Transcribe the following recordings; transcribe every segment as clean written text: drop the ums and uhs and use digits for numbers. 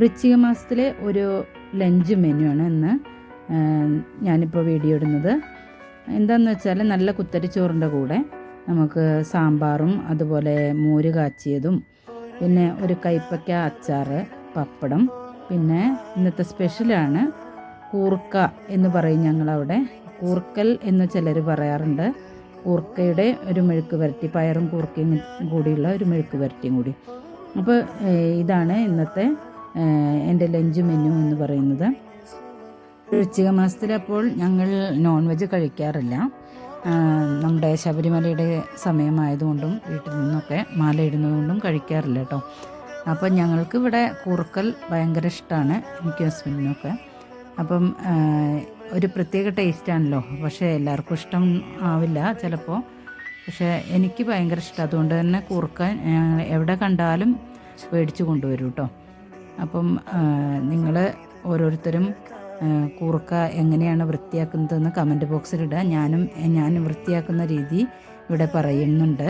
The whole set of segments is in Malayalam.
വൃശ്ചിക മാസത്തിലെ ഒരു ലഞ്ച് മെനു ആണ് ഇന്ന് ഞാനിപ്പോൾ വീഡിയോ ഇടുന്നത്. എന്താണെന്ന് വെച്ചാൽ നല്ല കുത്തരിച്ചോറിൻ്റെ കൂടെ നമുക്ക് സാമ്പാറും അതുപോലെ മോര് കാച്ചിയതും പിന്നെ ഒരു കൈപ്പയ്ക്ക അച്ചാർ, പപ്പടം, പിന്നെ ഇന്നത്തെ സ്പെഷ്യലാണ് കൂർക്ക എന്ന് പറയും ഞങ്ങളവിടെ. കൂർക്കൽ എന്ന് ചിലർ പറയാറുണ്ട്. കൂർക്കയുടെ ഒരു മെഴുക്ക് വരട്ടി, പയറും കൂർക്കയും കൂടിയുള്ള ഒരു മെഴുക്ക് വരട്ടിയും കൂടി. അപ്പോൾ ഇതാണ് ഇന്നത്തെ എൻ്റെ ലഞ്ച് മെനു എന്ന് പറയുന്നത്. വൃശ്ചിക മാസത്തിലപ്പോൾ ഞങ്ങൾ നോൺ വെജ് കഴിക്കാറില്ല. നമ്മുടെ ശബരിമലയുടെ സമയമായതുകൊണ്ടും വീട്ടിൽ നിന്നൊക്കെ മാല ഇടുന്നതുകൊണ്ടും കഴിക്കാറില്ല കേട്ടോ. അപ്പം ഞങ്ങൾക്ക് ഇവിടെ കൂർക്കൽ ഭയങ്കര ഇഷ്ടമാണ്, എനിക്ക് ഹസ്ബൻഡിനൊക്കെ. അപ്പം ഒരു പ്രത്യേക ടേസ്റ്റാണല്ലോ, പക്ഷേ എല്ലാവർക്കും ഇഷ്ടം ആവില്ല ചിലപ്പോൾ. പക്ഷേ എനിക്ക് ഭയങ്കര ഇഷ്ടം, അതുകൊണ്ട് തന്നെ കൂർക്ക എവിടെ കണ്ടാലും മേടിച്ച് കൊണ്ടുവരും കേട്ടോ. അപ്പം നിങ്ങൾ ഓരോരുത്തരും കൂർക്ക എങ്ങനെയാണ് വൃത്തിയാക്കുന്നതെന്ന് കമൻറ്റ് ബോക്സിലിടുക. ഞാൻ വൃത്തിയാക്കുന്ന രീതി ഇവിടെ പറയുന്നുണ്ട്.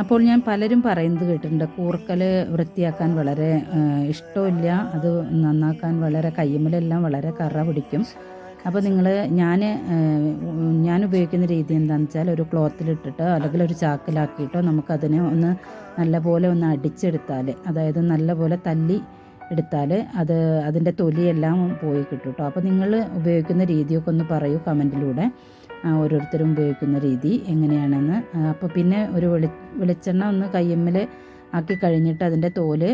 അപ്പോൾ ഞാൻ പലരും പറയുന്നത് കേട്ടിട്ടുണ്ട്, കൂർക്കൽ വൃത്തിയാക്കാൻ വളരെ ഇഷ്ടമില്ല, അത് നന്നാക്കാൻ വളരെ കയ്യുമ്മലെല്ലാം വളരെ കറ പിടിക്കും. അപ്പോൾ ഞാൻ ഉപയോഗിക്കുന്ന രീതി എന്താണെന്ന് വെച്ചാൽ, ഒരു ക്ലോത്തിലിട്ടിട്ട് അല്ലെങ്കിൽ ഒരു ചാക്കിലാക്കിയിട്ടോ നമുക്കതിനെ നല്ലപോലെ അടിച്ചെടുത്താൽ, അതായത് നല്ലപോലെ തല്ലി എടുത്താൽ അതിൻ്റെ തൊലിയെല്ലാം പോയി കിട്ടും കേട്ടോ. അപ്പോൾ നിങ്ങൾ ഉപയോഗിക്കുന്ന രീതിയൊക്കെ ഒന്ന് പറയൂ കമൻറ്റിലൂടെ, ഓരോരുത്തരും ഉപയോഗിക്കുന്ന രീതി എങ്ങനെയാണെന്ന്. അപ്പോൾ പിന്നെ ഒരു വെളിച്ചെണ്ണ ഒന്ന് കയ്യമ്മൽ ആക്കി കഴിഞ്ഞിട്ട് അതിൻ്റെ തോല്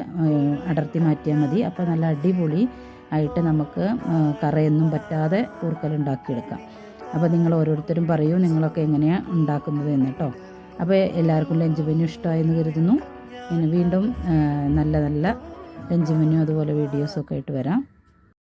അടർത്തി മാറ്റിയാൽ മതി. അപ്പോൾ നല്ല അടിപൊളി ആയിട്ട് നമുക്ക് കറയൊന്നും പറ്റാതെ കൂർക്കൽ ഉണ്ടാക്കിയെടുക്കാം. അപ്പോൾ നിങ്ങൾ ഓരോരുത്തരും പറയൂ നിങ്ങളൊക്കെ എങ്ങനെയാണ് ഉണ്ടാക്കുന്നത് എന്ന് കേട്ടോ. അപ്പോൾ എല്ലാവർക്കും ലഞ്ച് മെനു ഇഷ്ടമായെന്ന് കരുതുന്നു. ഇനി വീണ്ടും നല്ല ലഞ്ച് മെനു അതുപോലെ വീഡിയോസൊക്കെ ആയിട്ട് വരാം.